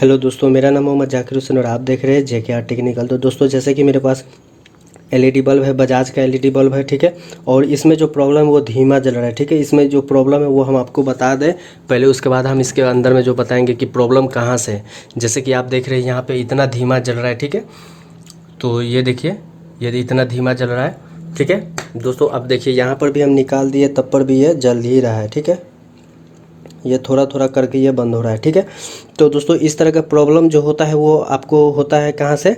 Hello दोस्तों, मेरा नाम मोहम्मद जाकिर हुसैन और आप देख रहे हैं JKR टेक्निकल। तो दोस्तों, जैसे कि मेरे पास एलईडी बल्ब है, बजाज का एलईडी बल्ब है, ठीक है। और इसमें जो प्रॉब्लम है वो धीमा जल रहा है, ठीक है। इसमें जो प्रॉब्लम है वो हम आपको बता दें पहले, उसके बाद हम इसके अंदर में जो बताएंगे कि प्रॉब्लम कहाँ से है। जैसे कि आप देख रहे हैं यहाँ पे इतना धीमा जल रहा है, ठीक है। तो ये देखिए, ये इतना धीमा जल रहा है, ठीक है दोस्तों। अब देखिए यहाँ पर भी हम निकाल दिए, तब पर भी ये जल ही रहा है, ठीक है। ये थोड़ा थोड़ा करके ये बंद हो रहा है, ठीक है। तो दोस्तों, इस तरह का प्रॉब्लम जो होता है वो आपको होता है कहाँ से?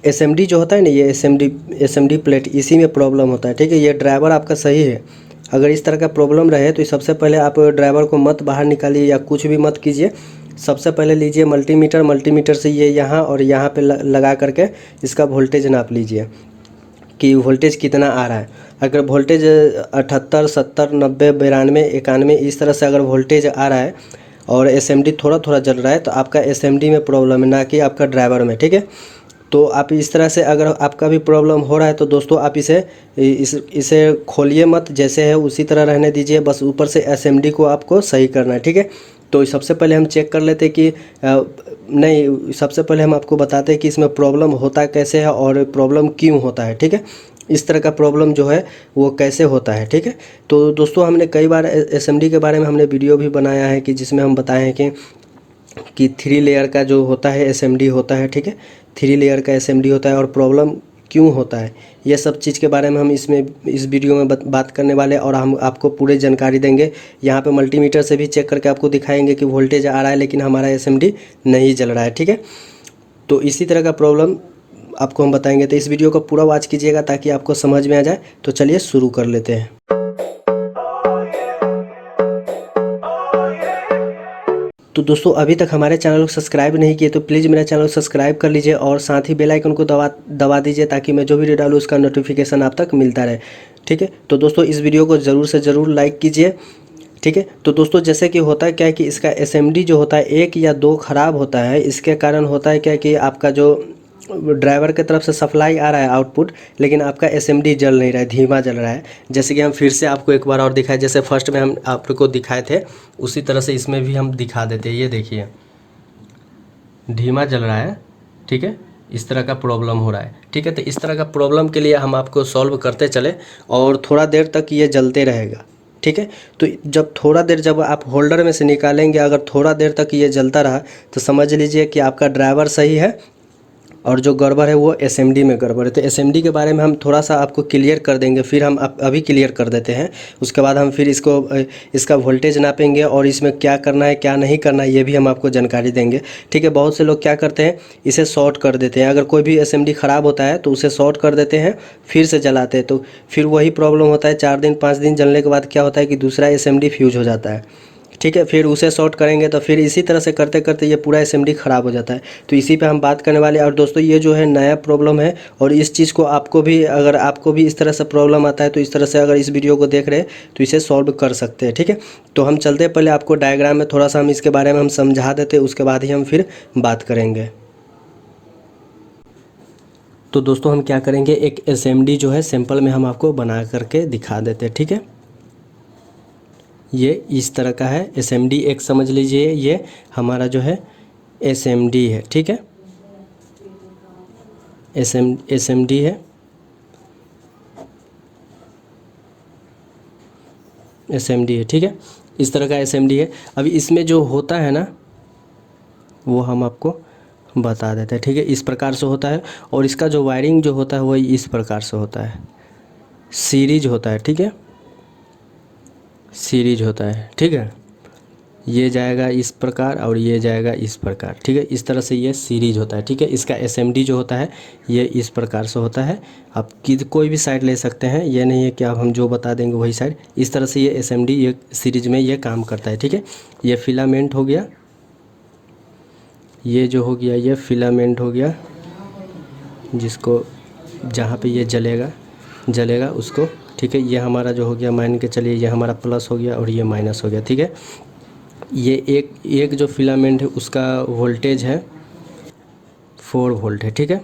एसएमडी जो होता है ना, ये एसएमडी प्लेट, इसी में प्रॉब्लम होता है, ठीक है। ये ड्राइवर आपका सही है। अगर इस तरह का प्रॉब्लम रहे तो सबसे पहले आप ड्राइवर को मत बाहर निकालिए या कुछ भी मत कीजिए। सबसे पहले लीजिए मल्टीमीटर से ये यहाँ और यहाँ पे लगा करके इसका वोल्टेज नाप लीजिए कि वोल्टेज कितना आ रहा है। अगर वोल्टेज 78, 70, 90, 92, 91 इस तरह से अगर वोल्टेज आ रहा है और एसएमडी थोड़ा थोड़ा जल रहा है तो आपका एसएमडी में प्रॉब्लम है, ना कि आपका ड्राइवर में, ठीक है। तो आप इस तरह से अगर आपका भी प्रॉब्लम हो रहा है तो दोस्तों आप इसे खोलिए मत, जैसे है उसी तरह रहने दीजिए। बस ऊपर से एसएमडी को आपको सही करना है, ठीक है। तो सबसे पहले हम चेक कर लेते कि नहीं, सबसे पहले हम आपको बताते हैं कि इसमें प्रॉब्लम होता कैसे है और प्रॉब्लम क्यों होता है, ठीक है। इस तरह का प्रॉब्लम जो है वो कैसे होता है, ठीक है। तो दोस्तों, हमने कई बार एसएमडी के बारे में हमने वीडियो भी बनाया है कि जिसमें हम बताए हैं कि 3 लेयर का जो होता है एसएमडी होता है, ठीक है। 3 लेयर का एसएमडी होता है और प्रॉब्लम क्यों होता है, ये सब चीज़ के बारे में हम इस वीडियो में बात करने वाले, और हम आपको पूरे जानकारी देंगे। यहाँ पे मल्टीमीटर से भी चेक करके आपको दिखाएंगे कि वोल्टेज आ रहा है लेकिन हमारा एसएमडी नहीं जल रहा है, ठीक है। तो इसी तरह का प्रॉब्लम आपको हम बताएंगे। तो इस वीडियो को पूरा वॉच कीजिएगा ताकि आपको समझ में आ जाए। तो चलिए शुरू कर लेते हैं। तो दोस्तों, अभी तक हमारे चैनल को सब्सक्राइब नहीं किए तो प्लीज़ मेरा चैनल सब्सक्राइब कर लीजिए और साथ ही बेल आइकन को दबा दीजिए ताकि मैं जो वीडियो डालूँ उसका नोटिफिकेशन आप तक मिलता रहे, ठीक है। तो दोस्तों, इस वीडियो को ज़रूर से ज़रूर लाइक कीजिए, ठीक है। तो दोस्तों, जैसे कि होता है क्या है कि इसका एसएमडी जो होता है 1 या 2 ख़राब होता है। इसके कारण होता है क्या कि आपका जो ड्राइवर की तरफ से सप्लाई आ रहा है आउटपुट, लेकिन आपका एसएमडी जल नहीं रहा है, धीमा जल रहा है। जैसे कि हम फिर से आपको एक बार और दिखाए, जैसे फर्स्ट में हम आपको दिखाए थे उसी तरह से इसमें भी हम दिखा देते हैं। ये देखिए, धीमा जल रहा है, ठीक है। इस तरह का प्रॉब्लम हो रहा है, ठीक है। तो इस तरह का प्रॉब्लम के लिए हम आपको सॉल्व करते चले और थोड़ा देर तक ये जलते रहेगा, ठीक है। तो जब आप होल्डर में से निकालेंगे, अगर थोड़ा देर तक ये जलता रहा तो समझ लीजिए कि आपका ड्राइवर सही है और जो गड़बड़ है वो एसएमडी में गड़बड़ है। तो एसएमडी के बारे में हम थोड़ा सा आपको क्लियर कर देंगे, फिर हम अभी क्लियर कर देते हैं। उसके बाद हम फिर इसका वोल्टेज नापेंगे और इसमें क्या करना है क्या नहीं करना है ये भी हम आपको जानकारी देंगे, ठीक है। बहुत से लोग क्या करते हैं, इसे शॉर्ट कर देते हैं। अगर कोई भी एसएमडी ख़राब होता है तो उसे शॉर्ट कर देते हैं, फिर से जलाते हैं, तो फिर वही प्रॉब्लम होता है। 4 दिन 5 दिन जलने के बाद क्या होता है कि दूसरा एसएमडी फ्यूज हो जाता है, ठीक है। फिर उसे शॉर्ट करेंगे तो फिर इसी तरह से करते करते ये पूरा एसएमडी ख़राब हो जाता है। तो इसी पे हम बात करने वाले हैं। और दोस्तों, ये जो है नया प्रॉब्लम है और इस चीज़ को अगर आपको भी इस तरह से प्रॉब्लम आता है तो इस तरह से अगर इस वीडियो को देख रहे हैं तो इसे सॉल्व कर सकते हैं, ठीक है। तो हम चलते हैं, पहले आपको डायग्राम में थोड़ा सा हम इसके बारे में हम समझा देते हैं, उसके बाद ही हम फिर बात करेंगे। तो दोस्तों, हम क्या करेंगे, एक एसएमडी जो है सैंपल में हम आपको बना करके दिखा देते हैं, ठीक है। ये इस तरह का है एसएमडी, एक समझ लीजिए ये हमारा जो है एसएमडी है, ठीक है। एसएमडी है, एसएमडी है, ठीक है। इस तरह का एसएमडी है। अभी इसमें जो होता है ना वो हम आपको बता देते हैं, ठीक है। इस प्रकार से होता है और इसका जो वायरिंग जो होता है वही इस प्रकार से होता है, सीरीज होता है, ठीक है। सीरीज होता है, ठीक है। ये जाएगा इस प्रकार और ये जाएगा इस प्रकार, ठीक है। इस तरह से ये सीरीज होता है, ठीक है। इसका एसएमडी जो होता है ये इस प्रकार से होता है। आप कोई भी साइड ले सकते हैं, ये नहीं है कि आप हम जो बता देंगे वही साइड। इस तरह से ये एसएमडी ये सीरीज में ये काम करता है, ठीक है। ये फिलामेंट हो गया, ये जो हो गया ये फिलामेंट हो गया, जिसको जहाँ पे ये जलेगा उसको, ठीक है। ये हमारा जो हो गया, मान के चलिए ये हमारा प्लस हो गया और ये माइनस हो गया, ठीक है। ये एक जो फिलामेंट है उसका वोल्टेज है 4 वोल्ट है, ठीक है।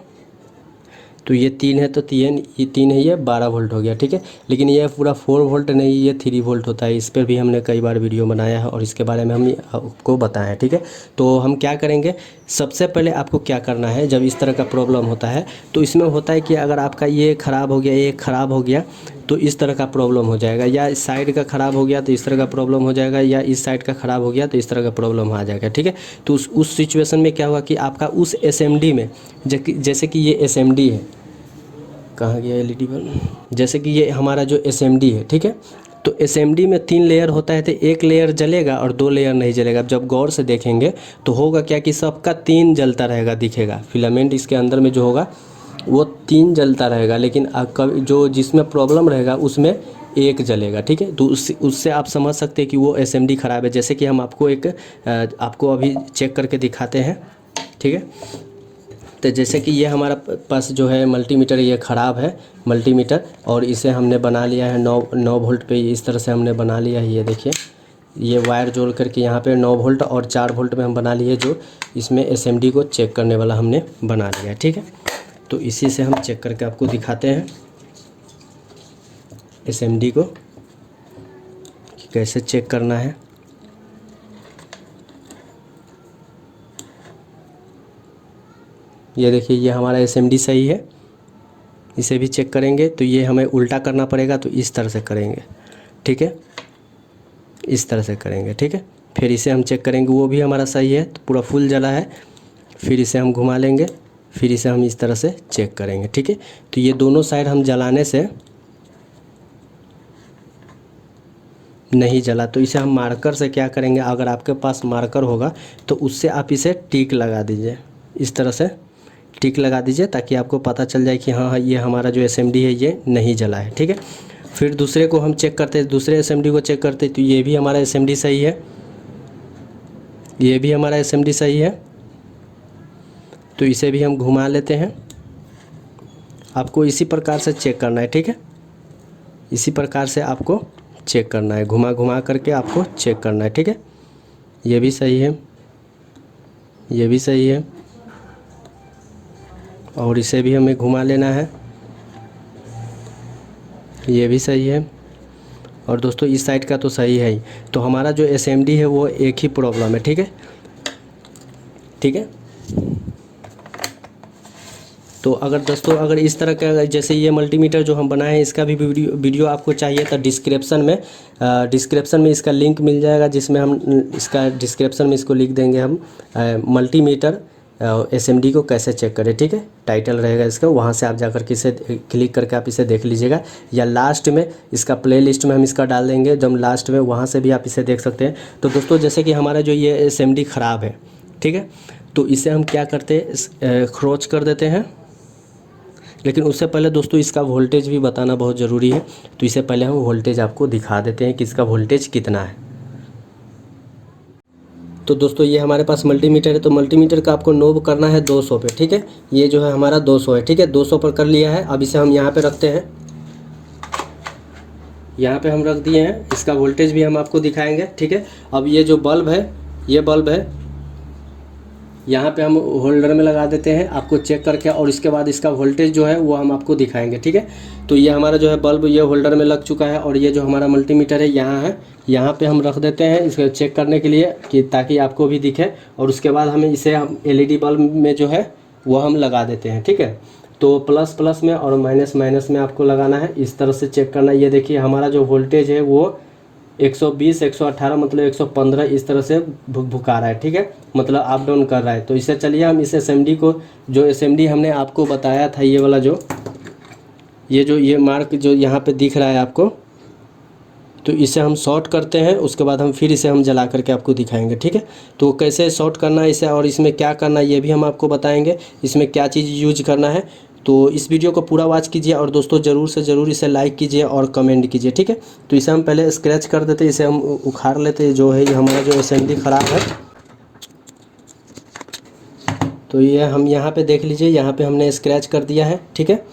तो ये 3 है, तो 3 है, ये 12 वोल्ट हो गया, ठीक है। लेकिन ये पूरा 4 वोल्ट नहीं, ये 3 वोल्ट होता है। इस पर भी हमने कई बार वीडियो बनाया है और इसके बारे में हम आपको बताएं हैं, ठीक है। तो हम क्या करेंगे, सबसे पहले आपको क्या करना है, जब इस तरह का प्रॉब्लम होता है तो इसमें होता है कि अगर आपका ये ख़राब हो गया, ये ख़राब हो गया तो इस तरह का प्रॉब्लम हो जाएगा, या इस साइड का ख़राब हो गया तो इस तरह का प्रॉब्लम हो जाएगा, या इस साइड का ख़राब हो गया तो इस तरह का प्रॉब्लम आ जाएगा, ठीक है। तो उस सिचुएशन में क्या होगा कि आपका उस एसएमडी में, जैसे कि ये एसएमडी है, कहाँ गया एलईडी बल्ब, जैसे कि ये हमारा जो एसएमडी है, ठीक है। तो एसएमडी में 3 लेयर होता है, तो एक लेयर जलेगा और 2 लेयर नहीं जलेगा। अब जब गौर से देखेंगे तो होगा क्या कि सबका 3 जलता रहेगा, दिखेगा फिलामेंट इसके अंदर में जो होगा वो 3 जलता रहेगा, लेकिन जो जिसमें प्रॉब्लम रहेगा उसमें 1 जलेगा, ठीक है। तो उससे आप समझ सकते हैं कि वो एसएमडी ख़राब है। जैसे कि हम आपको अभी चेक करके दिखाते हैं, ठीक है। तो जैसे कि ये हमारा पास जो है मल्टीमीटर, ये ख़राब है मल्टीमीटर, और इसे हमने बना लिया है 9 वोल्ट पे, इस तरह से हमने बना लिया है। ये देखिए, ये वायर जोड़ करके यहाँ पे 9 वोल्ट और 4 वोल्ट में हम बना लिए, जो इसमें एसएमडी को चेक करने वाला हमने बना लिया है, ठीक है। तो इसी से हम चेक करके आपको दिखाते हैं एसएमडी को कि कैसे चेक करना है। ये देखिए, ये हमारा एसएमडी सही है, इसे भी चेक करेंगे तो ये हमें उल्टा करना पड़ेगा, तो इस तरह से करेंगे, ठीक है, इस तरह से करेंगे, ठीक है। फिर इसे हम चेक करेंगे, वो भी हमारा सही है, तो पूरा फुल जला है। फिर इसे हम घुमा लेंगे, फिर इसे हम इस तरह से चेक करेंगे, ठीक है। तो ये दोनों साइड हम जलाने से नहीं जला, तो इसे हम मार्कर से क्या करेंगे, अगर आपके पास मार्कर होगा तो उससे आप इसे टिक लगा दीजिए, इस तरह से टिक लगा दीजिए, ताकि आपको पता चल जाए कि हाँ ये हमारा जो एसएमडी है ये नहीं जला है, ठीक है। फिर दूसरे को हम चेक करते हैं, दूसरे एसएमडी को चेक करते हैं, तो ये भी हमारा एसएमडी सही है, ये भी हमारा एसएमडी सही है। तो इसे भी हम घुमा लेते हैं। आपको इसी प्रकार से चेक करना है, ठीक है, इसी प्रकार से आपको चेक करना है, घुमा घुमा करके आपको चेक करना है, ठीक है। ये भी सही है, ये भी सही है, और इसे भी हमें घुमा लेना है, ये भी सही है। और दोस्तों इस साइड का तो सही है ही। तो हमारा जो एसएमडी है वो एक ही प्रॉब्लम है, ठीक है, ठीक है। तो अगर दोस्तों अगर इस तरह का, जैसे ये मल्टीमीटर जो हम बनाए हैं, इसका भी वीडियो आपको चाहिए तो डिस्क्रिप्शन में इसका लिंक मिल जाएगा, जिसमें हम इसका डिस्क्रिप्शन में इसको लिख देंगे हम मल्टीमीटर एसएमडी को कैसे चेक करें, ठीक है, टाइटल रहेगा इसका, वहाँ से आप जाकर के इसे क्लिक करके आप इसे देख लीजिएगा, या लास्ट में इसका प्लेलिस्ट में हम इसका डाल देंगे, जब लास्ट में वहाँ से भी आप इसे देख सकते हैं। तो दोस्तों जैसे कि हमारा जो ये एसएमडी ख़राब है, ठीक है, तो इसे हम क्या करते हैं, खरोच कर देते हैं। लेकिन उससे पहले दोस्तों इसका वोल्टेज भी बताना बहुत ज़रूरी है, तो इससे पहले हम वोल्टेज आपको दिखा देते हैं कि इसका वोल्टेज कितना है। तो दोस्तों ये हमारे पास मल्टीमीटर है, तो मल्टीमीटर का आपको नोब करना है 200 पे, ठीक है, ये जो है हमारा 200 है, ठीक है, 200 पर कर लिया है। अब इसे हम यहाँ पे रखते हैं, यहाँ पे हम रख दिए हैं, इसका वोल्टेज भी हम आपको दिखाएंगे, ठीक है। अब ये जो बल्ब है, ये बल्ब है, यहाँ पे हम होल्डर में लगा देते हैं आपको चेक करके, और इसके बाद इसका वोल्टेज जो है वो हम आपको दिखाएंगे, ठीक है। तो ये हमारा जो है बल्ब ये होल्डर में लग चुका है, और ये जो हमारा मल्टीमीटर है यहाँ पे हम रख देते हैं इसको चेक करने के लिए, कि ताकि आपको भी दिखे। और उसके बाद हमें इसे हम एलईडी बल्ब में जो है वो हम लगा देते हैं, ठीक है। तो प्लस प्लस में और माइनस माइनस में आपको लगाना है, इस तरह से चेक करना है। ये देखिए हमारा जो वोल्टेज है वो 120, 118 मतलब 115 इस तरह से भुका रहा है, ठीक है, मतलब अप डाउन कर रहा है। तो इससे चलिए हम इस एसएमडी को, जो एसएमडी हमने आपको बताया था, ये वाला ये मार्क जो यहाँ पे दिख रहा है आपको, तो इसे हम शॉर्ट करते हैं। उसके बाद हम फिर इसे हम जला करके आपको दिखाएंगे, ठीक है। तो कैसे शॉर्ट करना है इसे और इसमें क्या करना है ये भी हम आपको बताएंगे, इसमें क्या चीज़ यूज करना है। तो इस वीडियो को पूरा वॉच कीजिए, और दोस्तों ज़रूर से ज़रूर इसे लाइक कीजिए और कमेंट कीजिए, ठीक है। तो इसे हम पहले स्क्रैच कर देते हैं, इसे हम उखाड़ लेते हैं, जो है ये हमारा जो एसएमडी ख़राब है। तो ये हम यहाँ पे देख लीजिए, यहाँ पे हमने स्क्रैच कर दिया है, ठीक है।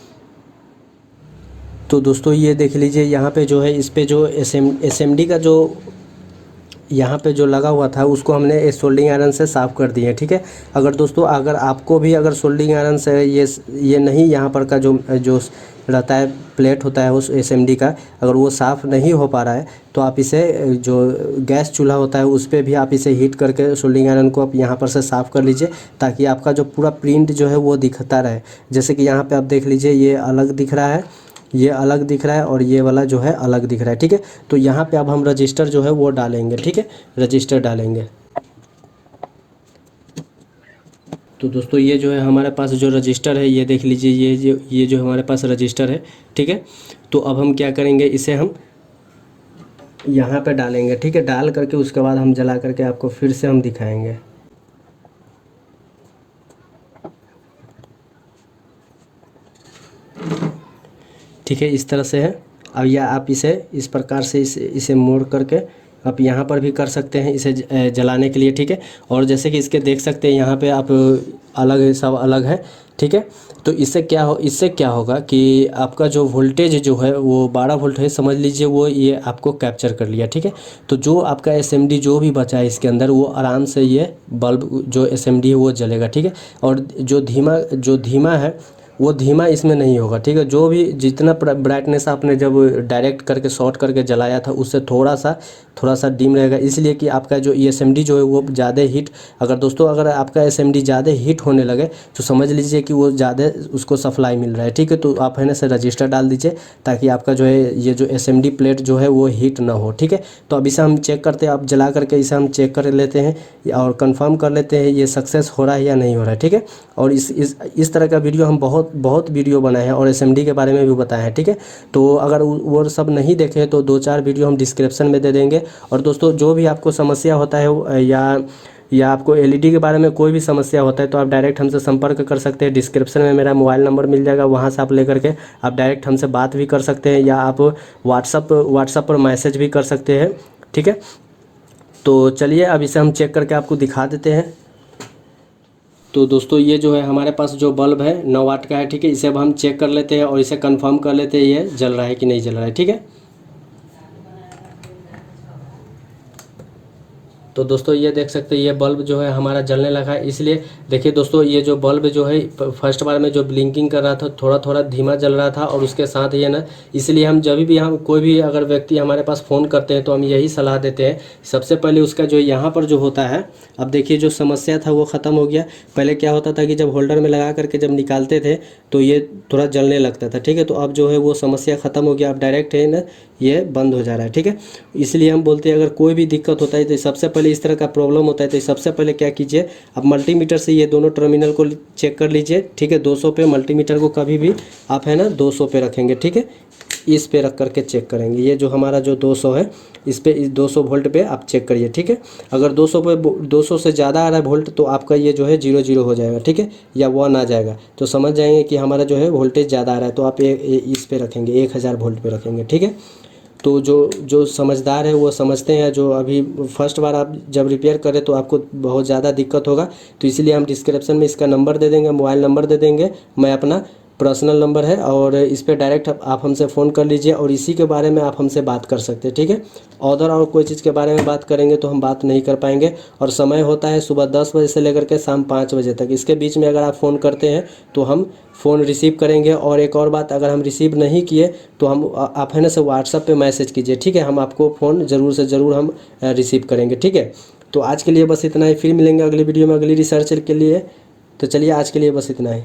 तो दोस्तों ये देख लीजिए यहाँ पे जो है, इस पे जो एसएमडी का जो यहाँ पे जो लगा हुआ था उसको हमने इस सोल्डिंग आयरन से साफ़ कर दिए, ठीक है। अगर दोस्तों अगर आपको भी अगर सोल्डिंग आयरन से ये नहीं यहाँ पर का जो जो रहता है प्लेट होता है उस एसएमडी का, अगर वो साफ़ नहीं हो पा रहा है तो आप इसे जो गैस चूल्हा होता है उस पर भी आप इसे हीट करके सोल्डिंग आयरन को आप यहाँ पर से साफ़ कर लीजिए, ताकि आपका जो पूरा प्रिंट जो है वो दिखता रहे। जैसे कि यहाँ पे आप देख लीजिए, ये अलग दिख रहा है, ये अलग दिख रहा है और ये वाला जो है अलग दिख रहा है, ठीक है। तो यहाँ पे अब हम रजिस्टर जो है वो डालेंगे, ठीक है, रजिस्टर डालेंगे। तो दोस्तों ये जो है हमारे पास जो रजिस्टर है, ये देख लीजिए, ये जो हमारे पास रजिस्टर है, ठीक है। तो अब हम क्या करेंगे, इसे हम यहाँ पे डालेंगे, ठीक है। डाल करके उसके बाद हम जला करके आपको फिर से हम दिखाएंगे। ठीक है, इस तरह से है। अब या आप इसे इस प्रकार से इसे मोड़ करके आप यहाँ पर भी कर सकते हैं इसे जलाने के लिए, ठीक है। और जैसे कि इसके देख सकते हैं यहाँ पे आप अलग है, सब अलग है, ठीक है। तो इससे क्या होगा कि आपका जो वोल्टेज जो है वो 12 वोल्ट है, समझ लीजिए, वो ये आपको कैप्चर कर लिया, ठीक है। तो जो आपका एसएमडी जो भी बचा है इसके अंदर, वो आराम से ये बल्ब जो एसएमडी है वो जलेगा, ठीक है। और जो धीमा है वो धीमा इसमें नहीं होगा, ठीक है। जो भी जितना ब्राइटनेस आपने जब डायरेक्ट करके शॉर्ट करके जलाया था उससे थोड़ा सा डिम रहेगा, इसलिए कि आपका जो एसएमडी जो है वो ज़्यादा हीट, अगर आपका एसएमडी ज़्यादा हीट होने लगे तो समझ लीजिए कि वो ज़्यादा उसको सप्लाई मिल रहा है, ठीक है। तो आप है ना से रजिस्टर डाल दीजिए, ताकि आपका जो है ये जो एसएमडी प्लेट जो है वो हीट ना हो, ठीक है। तो अब इसे हम चेक करते हैं, आप जला करके इसे हम चेक कर लेते हैं और कंफर्म कर लेते हैं ये सक्सेस हो रहा है या नहीं हो रहा है, ठीक है। और इस तरह का वीडियो हम बहुत वीडियो बनाए हैं और एसएमडी के बारे में भी बताए हैं, ठीक है। तो अगर वो सब नहीं देखे तो 2-4 वीडियो हम डिस्क्रिप्शन में दे देंगे। और दोस्तों जो भी आपको समस्या होता है या आपको एलईडी के बारे में कोई भी समस्या होता है तो आप डायरेक्ट हमसे संपर्क कर सकते हैं। डिस्क्रिप्शन में मेरा मोबाइल नंबर मिल जाएगा, वहाँ से आप लेकर के आप डायरेक्ट हमसे बात भी कर सकते हैं, या आप व्हाट्सअप पर मैसेज भी कर सकते हैं, ठीक है। तो चलिए अब इसे हम चेक करके आपको दिखा देते हैं। तो दोस्तों ये जो है हमारे पास जो बल्ब है 9 वाट का है, ठीक है। इसे अब हम चेक कर लेते हैं और इसे कंफर्म कर लेते हैं ये जल रहा है कि नहीं जल रहा है, ठीक है। तो दोस्तों ये देख सकते हैं ये बल्ब जो है हमारा जलने लगा है। इसलिए देखिए दोस्तों, ये जो बल्ब जो है फर्स्ट बार में जो ब्लिंकिंग कर रहा था थोड़ा धीमा जल रहा था, और उसके साथ ये ना, इसलिए हम जब भी हम कोई भी अगर व्यक्ति हमारे पास फ़ोन करते हैं तो हम यही सलाह देते हैं, सबसे पहले उसका जो यहाँ पर जो होता है, अब देखिए जो समस्या था वो ख़त्म हो गया। पहले क्या होता था कि जब होल्डर में लगा करके जब निकालते थे तो ये थोड़ा जलने लगता था, ठीक है। तो अब जो है वो समस्या ख़त्म हो गया, अब डायरेक्ट है ना ये बंद हो जा रहा है, ठीक है। इसलिए हम बोलते हैं अगर कोई भी दिक्कत होता है तो सबसे पहले इस तरह का प्रॉब्लम होता है तो सबसे पहले क्या कीजिए, आप मल्टीमीटर से ये दोनों टर्मिनल को चेक कर लीजिए, ठीक है। 200 पे मल्टीमीटर को कभी भी आप है ना 200 पे रखेंगे, ठीक है। इस पे रख करके चेक करेंगे, ये जो हमारा जो 200 है इस पे 200 वोल्ट पे आप चेक करिए, ठीक है। अगर 200 से ज़्यादा आ रहा है वोल्ट तो आपका ये जो है 0 हो जाएगा, ठीक है, या 1 आ जाएगा, तो समझ जाएंगे कि हमारा जो है वोल्टेज ज़्यादा आ रहा है, तो आप इस पे रखेंगे 1000 वोल्ट पे रखेंगे, ठीक है। तो जो समझदार है वो समझते हैं, जो अभी फर्स्ट बार आप जब रिपेयर करें तो आपको बहुत ज़्यादा दिक्कत होगा, तो इसलिए हम डिस्क्रिप्शन में इसका नंबर दे देंगे, मोबाइल नंबर दे देंगे, मैं अपना पर्सनल नंबर है, और इस पर डायरेक्ट आप हमसे फ़ोन कर लीजिए और इसी के बारे में आप हमसे बात कर सकते हैं, ठीक है। और कोई चीज़ के बारे में बात करेंगे तो हम बात नहीं कर पाएंगे। और समय होता है सुबह 10 बजे से लेकर के शाम 5 बजे तक, इसके बीच में अगर आप फ़ोन करते हैं तो हम फ़ोन रिसीव करेंगे। और एक और बात, अगर हम रिसीव नहीं किए तो आप है ना से व्हाट्सअप पे मैसेज कीजिए, ठीक है, हम आपको फ़ोन ज़रूर से ज़रूर हम रिसीव करेंगे, ठीक है। तो आज के लिए बस इतना ही, फिर मिलेंगे अगली वीडियो में अगली रिसर्च के लिए। तो चलिए आज के लिए बस इतना ही।